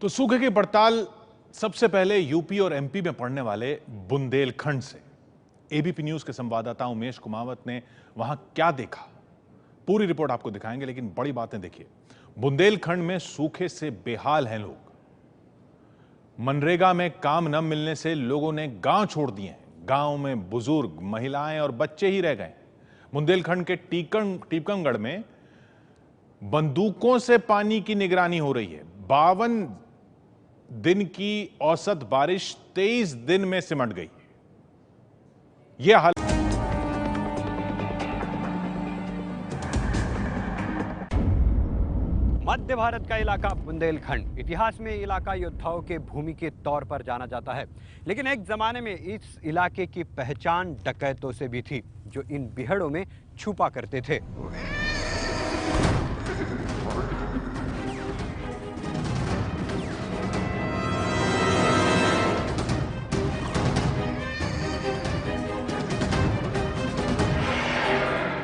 तो सूखे की पड़ताल सबसे पहले यूपी और एमपी में पड़ने वाले बुंदेलखंड से। एबीपी न्यूज के संवाददाता उमेश कुमावत ने वहां क्या देखा, पूरी रिपोर्ट आपको दिखाएंगे, लेकिन बड़ी बातें देखिए। बुंदेलखंड में सूखे से बेहाल हैं लोग। मनरेगा में काम न मिलने से लोगों ने गांव छोड़ दिए हैं। गांव में बुजुर्ग, महिलाएं और बच्चे ही रह गए। बुंदेलखंड के टीकमगढ़ में बंदूकों से पानी की निगरानी हो रही है। 52 दिन की औसत बारिश 23 दिन में सिमट गई। यह हाल मध्य भारत का इलाका बुंदेलखंड इतिहास में इलाका योद्धाओं के भूमि के तौर पर जाना जाता है, लेकिन एक जमाने में इस इलाके की पहचान डकैतों से भी थी, जो इन बिहड़ों में छुपा करते थे।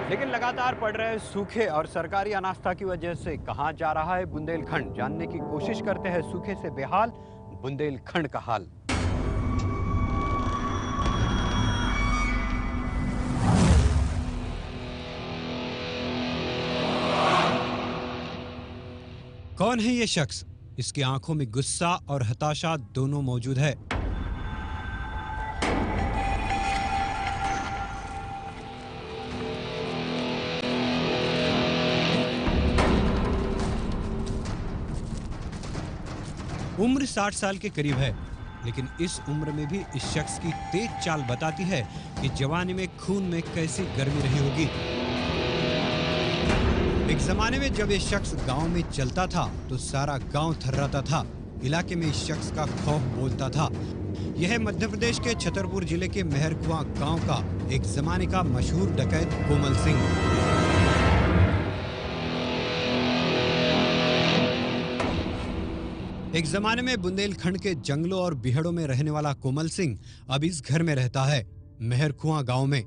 लेकिन लगातार पड़ रहे सूखे और सरकारी अनास्था की वजह से कहां जा रहा है बुंदेलखंड, जानने की कोशिश करते हैं सूखे से बेहाल बुंदेलखंड का हाल। कौन है ये शख्स? इसकी आंखों में गुस्सा और हताशा दोनों मौजूद है। उम्र 60 साल के करीब है, लेकिन इस उम्र में भी इस शख्स की तेज चाल बताती है कि जवानी में खून में कैसी गर्मी रही होगी। एक जमाने में जब ये शख्स गांव में चलता था तो सारा गांव थर्राता था। इलाके में इस शख्स का खौफ बोलता था। यह है मध्य प्रदेश के छतरपुर जिले के मेहरकुआं गांव का एक जमाने का मशहूर डकैत कोमल सिंह। एक जमाने में बुंदेलखंड के जंगलों और बिहड़ों में रहने वाला कोमल सिंह अब इस घर में रहता है, मेहरकुआं गांव में।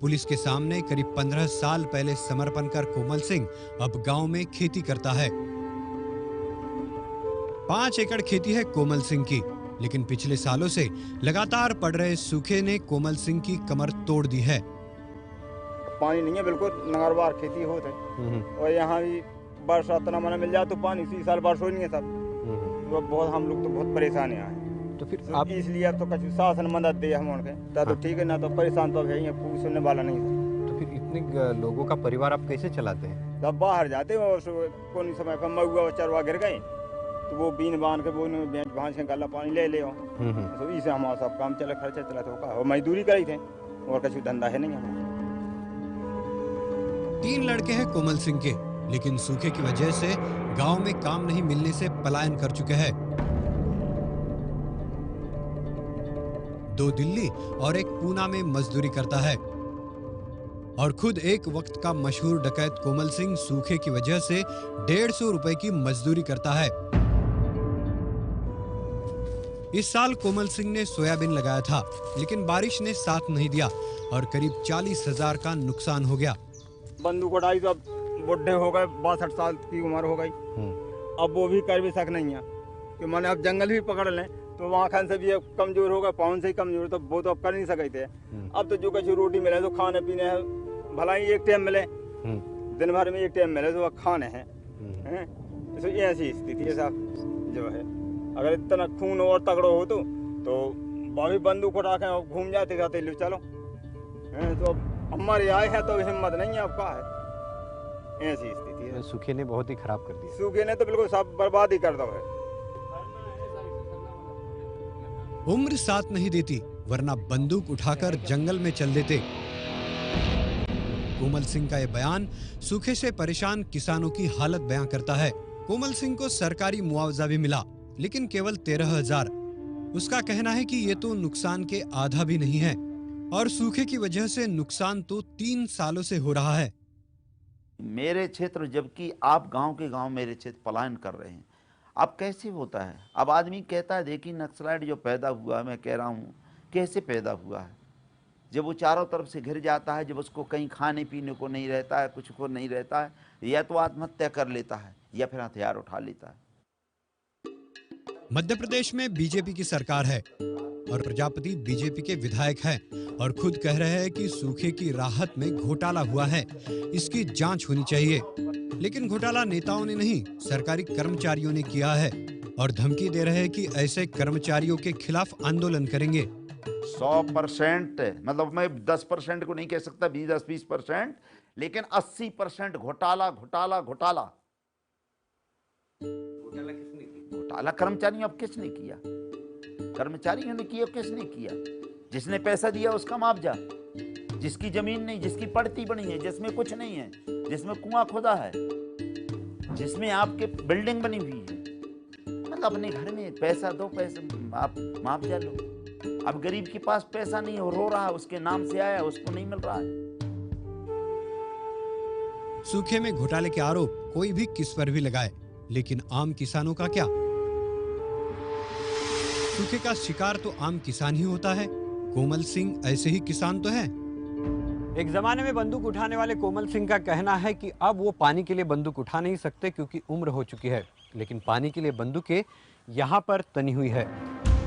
पुलिस के सामने करीब 15 साल पहले समर्पण कर कोमल सिंह अब गांव में खेती करता है। 5 एकड़ खेती है कोमल सिंह की, लेकिन पिछले सालों से लगातार पड़ रहे सूखे ने कोमल सिंह की कमर तोड़ दी है। पानी नहीं है, बिल्कुल नगरवार खेती होते है और यहाँ भी बरसात न मना मिल जाए तो पानी इसी साल बारिश हो नहीं है सब। तो बहुत हम लोग तो बहुत परेशान हैं। तो फिर आप इसलिए अब तो कुछ शासन मदद दे हम उनके तो ठीक है, ना तो परेशान तो है, कोई सुनने वाला नहीं था। तो फिर इतने लोगों का परिवार आप कैसे चलाते हैं? तब बाहर जाते और कौन समय पर मऊआ और चरवा गिर गए तो वो बीन बांध के वो भांज के गला पानी ले ले तो इसे हमारा सब काम चला, खर्चा चला तो मजदूरी करी थे और कुछ धंधा है नहीं हमारा। 3 लड़के हैं कोमल सिंह के, लेकिन सूखे की वजह से गांव में काम नहीं मिलने से पलायन कर चुके हैं। 2 दिल्ली और 1 पूना में मजदूरी करता है और खुद एक वक्त का मशहूर डकैत कोमल सिंह सूखे की वजह से 150 रुपए की मजदूरी करता है। इस साल कोमल सिंह ने सोयाबीन लगाया था, लेकिन बारिश ने साथ नहीं दिया और करीब 40,000 का नुकसान हो गया। बंदूक उड़ाई तो अब बुढ़े हो गए, 62 साल की उम्र हो गई, अब वो भी कर भी सक नहीं है कि मैंने अब जंगल भी पकड़ लें तो वहाँ खान से भी कमजोर हो गए, पाउन से ही कमजोर, तो वो तो अब कर नहीं सके थे। अब तो जो कुछ रोटी मिले तो खाने पीने है, भला ही एक टाइम मिले, दिन भर में एक टाइम मिले तो खाने हैं। तो ये ऐसी स्थिति है साहब जो है। अगर इतना खून और तगड़ो हो तो भी बंदूक उठा के घूम जाते जाते लो चलो। तो हमारे आए हैं तो हिम्मत नहीं है, अब का है, ऐसी स्थिति है। सूखे ने बहुत ही खराब कर दिया। सूखे ने तो बिल्कुल सब बर्बाद ही कर दो है। उम्र साथ नहीं देती, वरना बंदूक उठाकर जंगल में चल देते। कोमल सिंह का यह बयान सूखे से परेशान किसानों की हालत बयां करता है। कोमल सिंह को सरकारी मुआवजा भी मिला, लेकिन केवल 13,000। उसका कहना है कि ये तो नुकसान के आधा भी नहीं है और सूखे की वजह से नुकसान तो 3 सालों से हो रहा है। मेरे क्षेत्र, जबकि आप गांव के गांव मेरे क्षेत्र पलायन कर रहे हैं, अब कैसे होता है? अब आदमी कहता है देखिए नक्सलाइट जो पैदा हुआ है, मैं कह रहा हूँ कैसे पैदा हुआ है। जब वो चारों तरफ से घिर जाता है, जब उसको कहीं खाने पीने को नहीं रहता है, कुछ को नहीं रहता है, या तो आत्महत्या कर लेता है या फिर हथियार उठा लेता है। मध्य प्रदेश में बीजेपी की सरकार है और प्रजापति बीजेपी के विधायक हैं और खुद कह रहे हैं कि सूखे की राहत में घोटाला हुआ है, इसकी जांच होनी चाहिए। लेकिन घोटाला नेताओं ने नहीं, सरकारी कर्मचारियों ने किया है और धमकी दे रहे हैं कि ऐसे कर्मचारियों के खिलाफ आंदोलन करेंगे। 100%, मतलब मैं 10% को नहीं कह सकता, 20% लेकिन 80% घोटाला घोटाला घोटाला। घोटाला कर्मचारियों अब किसने किया? कर्मचारियों ने किया, किसने किया? जिसने पैसा दिया उसका मुआवजा, जिसकी जमीन नहीं, जिसकी पड़ती बनी है, जिसमें कुछ नहीं है, जिसमें कुआं खुदा है, जिसमें आपके बिल्डिंग बनी हुई है, मतलब अपने घर में पैसा दो, पैसे आप मुआवजा लो। अब गरीब के पास पैसा नहीं हो, रो रहा है, उसके नाम से आया, उसको नहीं मिल रहा है। सूखे में घोटाले के आरोप कोई भी किस पर भी लगाए, लेकिन आम किसानों का क्या? सूखे का शिकार तो आम किसान ही होता है। कोमल सिंह ऐसे ही किसान तो है। एक जमाने में बंदूक उठाने वाले कोमल सिंह का कहना है कि अब वो पानी के लिए बंदूक उठा नहीं सकते क्योंकि उम्र हो चुकी है, लेकिन पानी के लिए बंदूकें यहाँ पर तनी हुई है।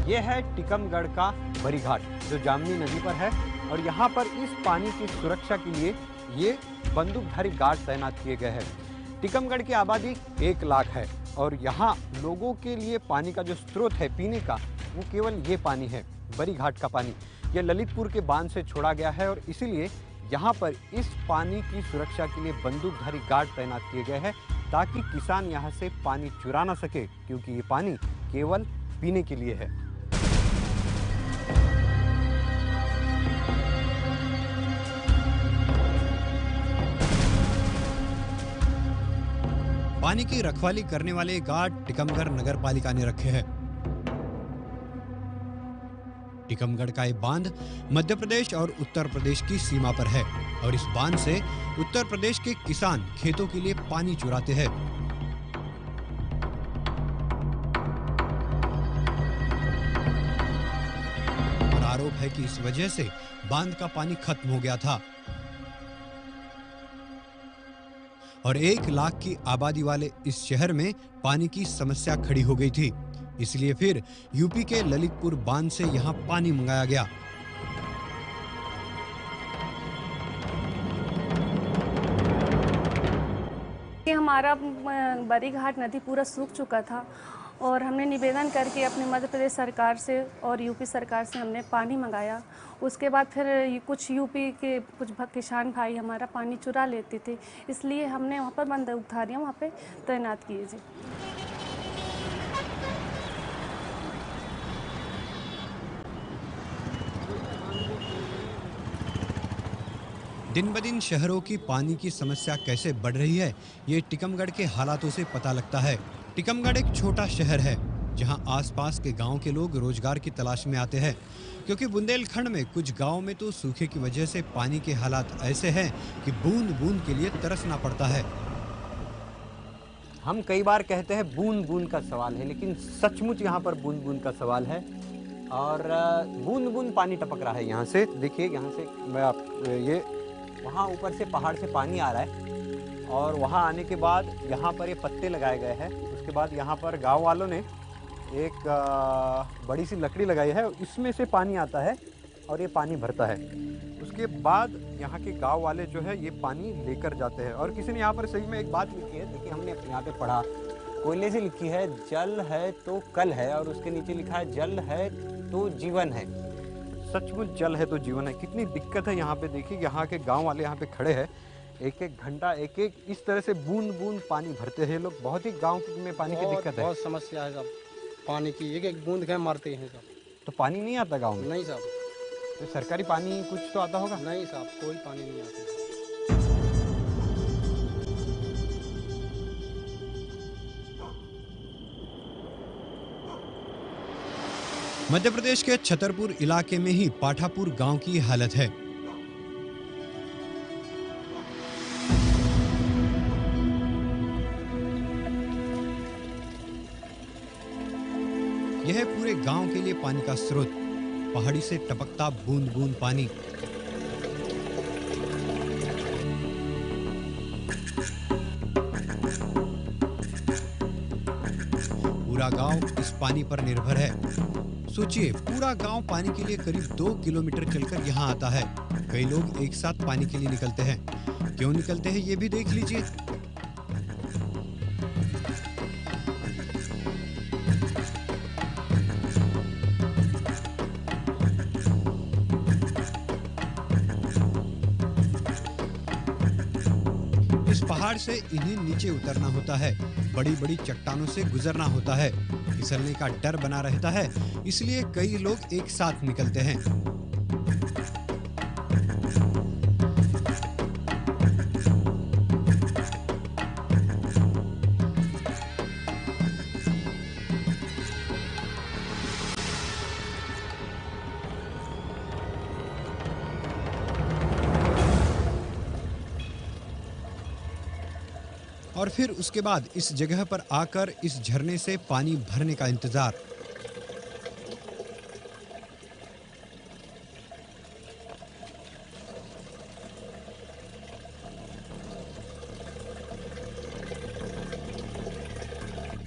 ये है टीकमगढ़ का बरी घाट जो जामनी नदी पर है और यहाँ पर इस पानी की सुरक्षा के लिए ये बंदूकधारी गार्ड तैनात किए गए हैं। टीकमगढ़ की आबादी 1 लाख है और यहाँ लोगों के लिए पानी का जो स्रोत है पीने का, वो केवल ये पानी है, बरी घाट का पानी। ये ललितपुर के बांध से छोड़ा गया है और इसीलिए यहाँ पर इस पानी की सुरक्षा के लिए बंदूकधारी गार्ड तैनात किए गए हैं ताकि किसान यहाँ से पानी चुरा ना सके, क्योंकि ये पानी केवल पीने के लिए है। पानी की रखवाली करने वाले गार्ड टीकमगढ़ नगर पालिका ने रखे हैं। टीकमगढ़ का ये बांध मध्य प्रदेश और उत्तर प्रदेश की सीमा पर है और इस बांध से उत्तर प्रदेश के किसान खेतों के लिए पानी चुराते हैं। और आरोप है कि इस वजह से बांध का पानी खत्म हो गया था और 1 लाख की आबादी वाले इस शहर में पानी की समस्या खड़ी हो गई थी। इसलिए फिर यूपी के ललितपुर बांध से यहां पानी मंगाया गया। हमारा बरी घाट नदी पूरा सूख चुका था और हमने निवेदन करके अपने मध्य प्रदेश सरकार से और यूपी सरकार से हमने पानी मंगाया। उसके बाद फिर कुछ यूपी के कुछ किसान भाई हमारा पानी चुरा लेते थे, इसलिए हमने वहाँ पर बंदूकधारियाँ वहाँ पे तैनात किए जी। दिन ब दिन शहरों की पानी की समस्या कैसे बढ़ रही है, ये टीकमगढ़ के हालातों से पता लगता है। टीकमगढ़ एक छोटा शहर है जहां आसपास के गांव के लोग रोजगार की तलाश में आते हैं, क्योंकि बुंदेलखंड में कुछ गांव में तो सूखे की वजह से पानी के हालात ऐसे हैं कि बूंद बूंद के लिए तरसना पड़ता है। हम कई बार कहते हैं बूंद बूंद का सवाल है, लेकिन सचमुच यहाँ पर बूंद बूंद का सवाल है और बूंद बूंद पानी टपक रहा है। यहाँ से देखिए, यहाँ से मैं ये वहाँ ऊपर से पहाड़ से पानी आ रहा है और वहाँ आने के बाद यहाँ पर ये पत्ते लगाए गए हैं। उसके बाद यहाँ पर गांव वालों ने एक बड़ी सी लकड़ी लगाई है, इसमें से पानी आता है और ये पानी भरता है। उसके बाद यहाँ के गांव वाले जो है ये पानी लेकर जाते हैं। और किसी ने यहाँ पर सही में एक बात लिखी है, देखिए हमने यहाँ पे पढ़ा, कोयले से लिखी है जल है तो कल है और उसके नीचे लिखा है जल है तो जीवन है। सचमुच जल है तो जीवन है। कितनी दिक्कत है यहाँ पे, देखिए यहाँ के गांव वाले यहाँ पे खड़े हैं, एक एक घंटा एक एक इस तरह से बूंद बूंद पानी भरते हैं लोग। बहुत ही गांव में पानी की दिक्कत है, बहुत समस्या है साहब, पानी की एक एक बूंद के मारते हैं साहब। तो पानी नहीं आता गांव में? नहीं साहब। तो सरकारी पानी कुछ तो आता होगा? नहीं साहब, कोई पानी नहीं आता। मध्य प्रदेश के छतरपुर इलाके में ही पाठापुर गांव की हालत है। यह पूरे गांव के लिए पानी का स्रोत, पहाड़ी से टपकता बूंद बूंद पानी। पूरा गांव इस पानी पर निर्भर है। सोचिए, पूरा गांव पानी के लिए करीब 2 किलोमीटर चलकर यहाँ आता है। कई लोग एक साथ पानी के लिए निकलते हैं। क्यों निकलते हैं ये भी देख लीजिए। इस पहाड़ से इन्हें नीचे उतरना होता है, बड़ी बड़ी चट्टानों से गुजरना होता है, फिसलने का डर बना रहता है, इसलिए कई लोग एक साथ निकलते हैं। और फिर उसके बाद इस जगह पर आकर इस झरने से पानी भरने का इंतजार।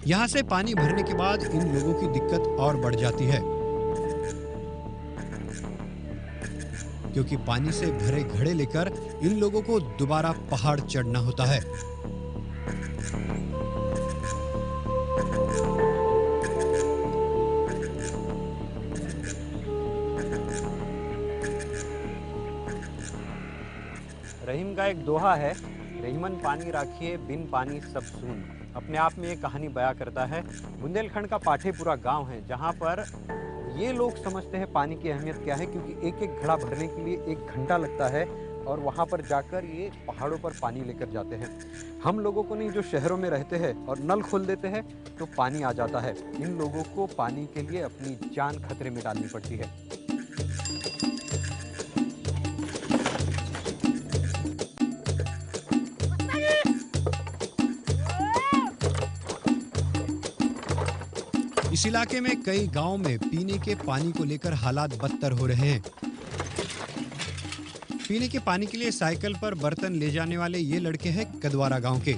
यहां से पानी भरने के बाद इन लोगों की दिक्कत और बढ़ जाती है, क्योंकि पानी से भरे घड़े लेकर इन लोगों को दोबारा पहाड़ चढ़ना होता है। रहीम का एक दोहा है, रहीमन पानी राखिए बिन पानी सब सून। अपने आप में ये कहानी बयां करता है। बुंदेलखंड का पाठेपुरा गांव है, जहां पर ये लोग समझते हैं पानी की अहमियत क्या है, क्योंकि एक एक घड़ा भरने के लिए 1 घंटा लगता है और वहां पर जाकर ये पहाड़ों पर पानी लेकर जाते हैं। हम लोगों को नहीं, जो शहरों में रहते हैं और नल खोल देते हैं तो पानी आ जाता है। इन लोगों को पानी के लिए अपनी जान खतरे में डालनी पड़ती है। इस इलाके में कई गांव में पीने के पानी को लेकर हालात बदतर हो रहे हैं। पीने के पानी के लिए साइकिल पर बर्तन ले जाने वाले ये लड़के हैं कदवारा गांव के,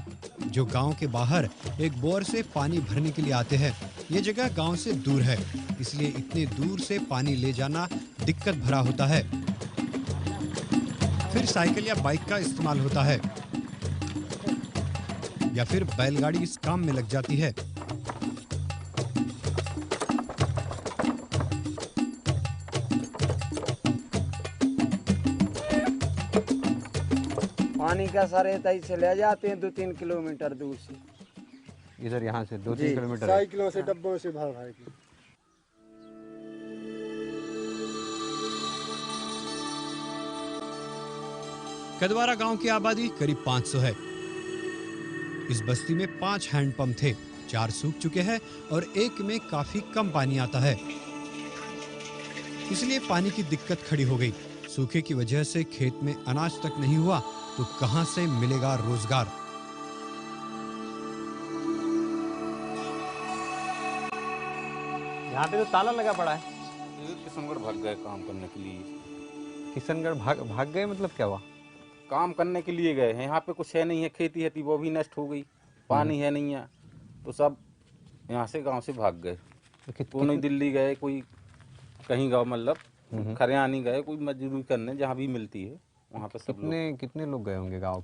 जो गांव के बाहर एक बोर से पानी भरने के लिए आते हैं। ये जगह गांव से दूर है, इसलिए इतने दूर से पानी ले जाना दिक्कत भरा होता है। फिर साइकिल या बाइक का इस्तेमाल होता है, या फिर बैलगाड़ी इस काम में लग जाती है। पानी का सारे तई से ले जाते हैं 2-3 किलोमीटर दूर से। इधर यहाँ से 2-3 किलोमीटर है। साइकिलों से डब्बों से भर भर के। कदवारा गांव की आबादी करीब 500 है। इस बस्ती में 5 हैंडपंप थे, 4 सूख चुके हैं और एक में काफी कम पानी आता है, इसलिए पानी की दिक्कत खड़ी हो गई। सूखे की वजह से खेत में अनाज तक नहीं हुआ तो कहां से मिलेगा रोजगार। यहाँ पे तो ताला लगा पड़ा है। किशनगढ़ भाग गए काम करने के लिए। किशनगढ़ भाग गए मतलब क्या हुआ? काम करने के लिए गए हैं, यहाँ पे कुछ है नहीं है, खेती है थी वो भी नष्ट हो गई, पानी है नहीं है, तो सब यहाँ से गांव से भाग गए। कोई नहीं दिल्ली गए, कोई कहीं गाँव मतलब खरियानी गए, कोई मजदूरी करने जहाँ भी मिलती है वहाँ पे। सब कितने लोग गए होंगे गाँव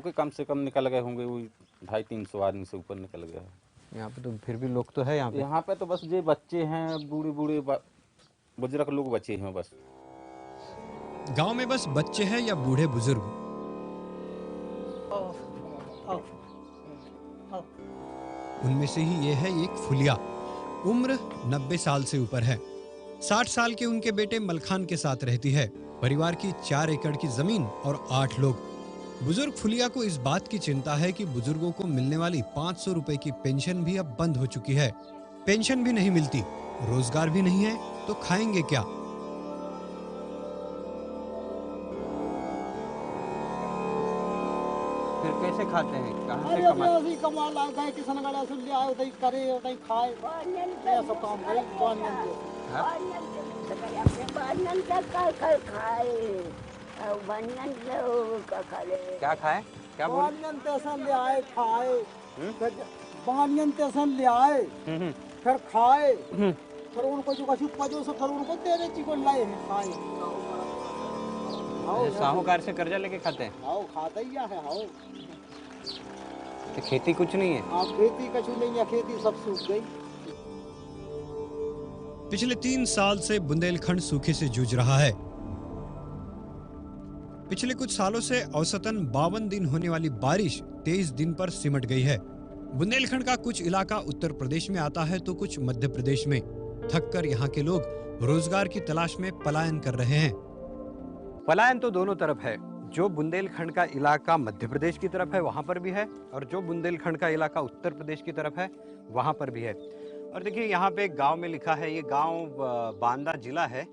के कम से कम निकल गए होंगे, वही 250-300 आदमी से ऊपर निकल गए। यहाँ पे तो फिर भी लोग तो है यहाँ पे तो बस ये बच्चे हैं, बूढ़े बूढ़े बुजुर्ग लोग बचे हैं बस। गांव में बस बच्चे हैं या बूढ़े बुजुर्ग। उनमें से ही ये है एक फुलिया, उम्र 90 साल से ऊपर है। 60 साल के उनके बेटे मलखान के साथ रहती है। परिवार की 4 एकड़ की जमीन और 8 लोग। बुजुर्ग फुलिया को इस बात की चिंता है कि बुजुर्गों को मिलने वाली 500 रुपए की पेंशन भी अब बंद हो चुकी है। पेंशन भी नहीं मिलती, रोजगार भी नहीं है, तो खाएंगे क्या? फिर कैसे खाते हैं? कहाँ से कमाते हैं? कमा ला गए किशनगढ़ से ले आए, उधर करे उधर खाए, ये सब काम करे। क्या खाए? क्या बोले? ले आए खाए, बानियन तेसन ले आए फिर खाए फिर उनको जो कछु पजो से फिर उनको तेरे चिकन लाए हैं खाए। साहूकार से कर्जा लेके खाते हैं? आओ खाता ही है आओ। तो खेती कुछ नहीं है? हाँ खेती कछु नहीं है, खेती सब सूख गई। पिछले 3 साल से बुंदेलखंड सूखे से जूझ रहा है। पिछले कुछ सालों से औसतन 52 दिन होने वाली बारिश 23 दिन पर सिमट गई है। बुंदेलखंड का कुछ इलाका उत्तर प्रदेश में आता है तो कुछ मध्य प्रदेश में। थककर यहाँ के लोग रोजगार की तलाश में पलायन कर रहे हैं। पलायन तो दोनों तरफ है। जो बुंदेलखंड का इलाका मध्य प्रदेश की तरफ है वहां पर भी है, और जो बुंदेलखंड का इलाका उत्तर प्रदेश की तरफ है वहां पर भी है। और देखिए यहाँ पे एक गांव में लिखा है, ये गांव बांदा जिला है,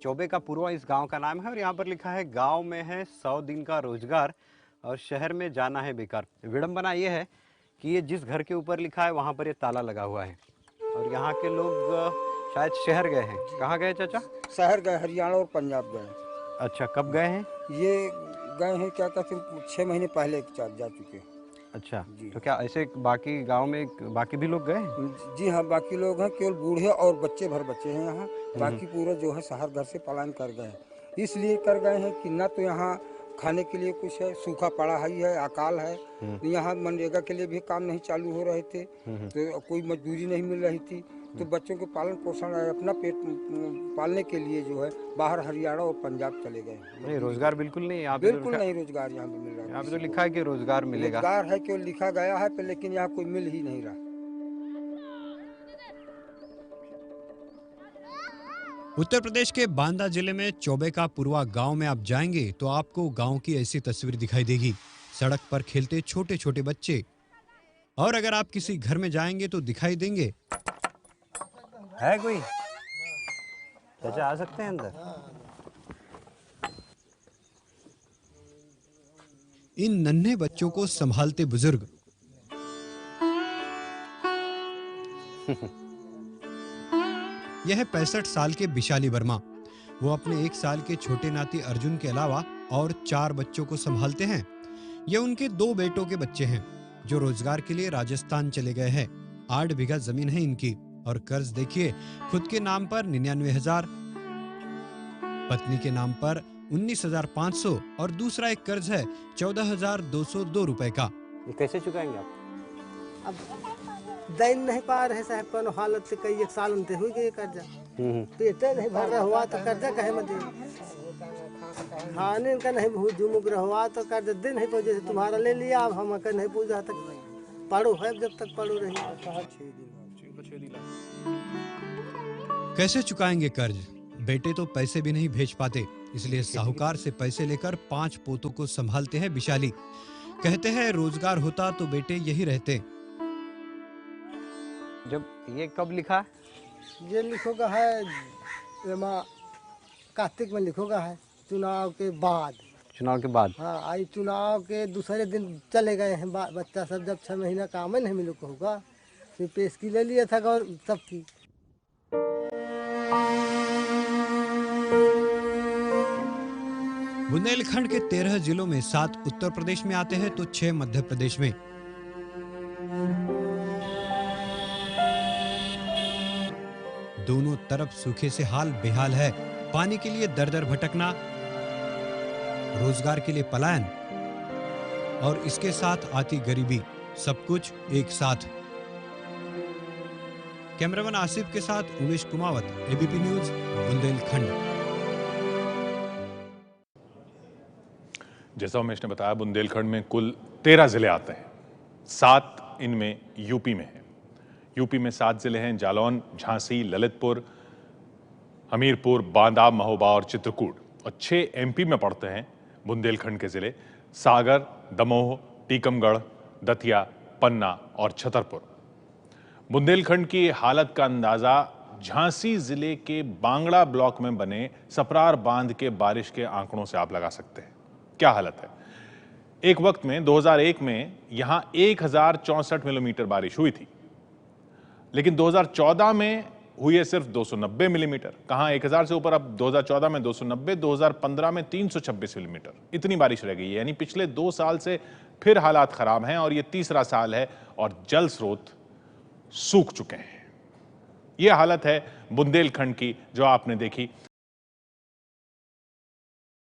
चौबे का पूर्वा इस गांव का नाम है। और यहाँ पर लिखा है गांव में है 100 दिन का रोजगार और शहर में जाना है बेकार। विडंबना ये है कि ये जिस घर के ऊपर लिखा है वहाँ पर ये ताला लगा हुआ है और यहाँ के लोग शायद शहर गए हैं। कहाँ गए चाचा? शहर गए, हरियाणा और पंजाब गए। अच्छा, कब गए हैं? ये गए हैं क्या कहते हैं 6 महीने पहले जा चुके हैं। अच्छा, तो क्या ऐसे बाकी गांव में बाकी भी लोग गए? जी हाँ, बाकी लोग हैं, केवल बूढ़े और बच्चे भर बच्चे हैं यहाँ। बाकी पूरा जो है शहर घर से पलायन कर गए हैं। इसलिए कर गए हैं कि ना तो यहाँ खाने के लिए कुछ है, सूखा पड़ा है, अकाल है। यहाँ मनरेगा के लिए भी काम नहीं चालू हो रहे थे, तो कोई मजदूरी नहीं मिल रही थी। तो बच्चों के पालन पोषण अपना पेट पालने के लिए जो है बाहर हरियाणा और पंजाब चले गए। नहीं, रोजगार बिल्कुल नहीं है। बिल्कुल नहीं रोजगार यहाँ पे मिल रहा है। यहाँ पे तो लिखा है कि रोजगार मिलेगा। रोजगार है, केवल लिखा गया है पर लेकिन यहाँ कोई मिल ही नहीं रहा। उत्तर प्रदेश के बांदा जिले में चौबे का पूर्वा गांव में आप जाएंगे तो आपको गांव की ऐसी तस्वीर दिखाई देगी। सड़क पर खेलते छोटे छोटे बच्चे। और अगर आप किसी घर में जाएंगे तो दिखाई देंगे। है कोई? चाचा आ सकते हैं अंदर? इन नन्हे बच्चों को संभालते बुजुर्ग। यह है 65 साल के विशाली वर्मा। वो अपने 1 साल के छोटे नाती अर्जुन के अलावा और 4 बच्चों को संभालते हैं। ये उनके 2 बेटों के बच्चे हैं जो रोजगार के लिए राजस्थान चले गए हैं। 8 बीघा जमीन है इनकी और कर्ज देखिए, खुद के नाम पर 99,000, पत्नी के नाम पर 19,500 और दूसरा एक कर्ज है 14,202 रुपए का। ये कैसे चुकाएंगे आप? अब दैन नहीं पा रहे साहब, कोनो हालत से कई 1 साल उनते हुई गए कर्जा। पेटे नहीं भर रहा हुआ तो कर्जा कहे मत दे। खाने का नहीं बहुत जुमुक रहा हुआ तो कर्जा दे नहीं पहुंचे। तुम्हारा ले लिया, अब हम कर नहीं पूछा तक पढ़ो है, जब तक पढ़ो रही। कैसे चुकाएंगे कर्ज? बेटे तो पैसे भी नहीं भेज पाते, इसलिए साहूकार से पैसे लेकर 5 पोतों को संभालते हैं विशाली। कहते हैं रोजगार होता तो बेटे यही रहते। जब ये कब लिखा? ये लिखोगा है कार्तिक में लिखोगा है, चुनाव के बाद। चुनाव के बाद? हाँ, आई चुनाव के दूसरे दिन चले गए हैं बच्चा सब। जब 6 महीना काम नहीं मिलो होगा, फिर पेश की ले लिया था और सबकी। बुंदेलखंड के 13 जिलों में 7 उत्तर प्रदेश में आते हैं तो 6 मध्य प्रदेश में। दोनों तरफ सूखे से हाल बेहाल है। पानी के लिए दर दर भटकना, रोजगार के लिए पलायन और इसके साथ आती गरीबी, सब कुछ एक साथ। कैमरामैन आसिफ के साथ उमेश कुमावत, एबीपी न्यूज, बुंदेलखंड। जैसा उमेश ने बताया, बुंदेलखंड में कुल 13 जिले आते हैं, 7 इनमें यूपी में है। यूपी में 7 जिले हैं: जालौन, झांसी, ललितपुर, हमीरपुर, बांदा, महोबा और चित्रकूट। और 6 एमपी में पड़ते हैं बुंदेलखंड के जिले: सागर, दमोह, टीकमगढ़, दतिया, पन्ना और छतरपुर। बुंदेलखंड की हालत का अंदाजा झांसी जिले के बांगड़ा ब्लॉक में बने सपरार बांध के बारिश के आंकड़ों से आप लगा सकते हैं। क्या हालत है? एक वक्त में 2001 में यहां 1064 मिलीमीटर बारिश हुई थी, लेकिन 2014 में हुई है सिर्फ 290 मिलीमीटर। कहां 1000 से ऊपर, अब 2014 में 290, 2015 में 326 मिलीमीटर। इतनी बारिश रह गई है। यानी पिछले 2 साल से फिर हालात खराब हैं और ये तीसरा साल है और जल स्रोत सूख चुके हैं। यह हालत है बुंदेलखंड की जो आपने देखी।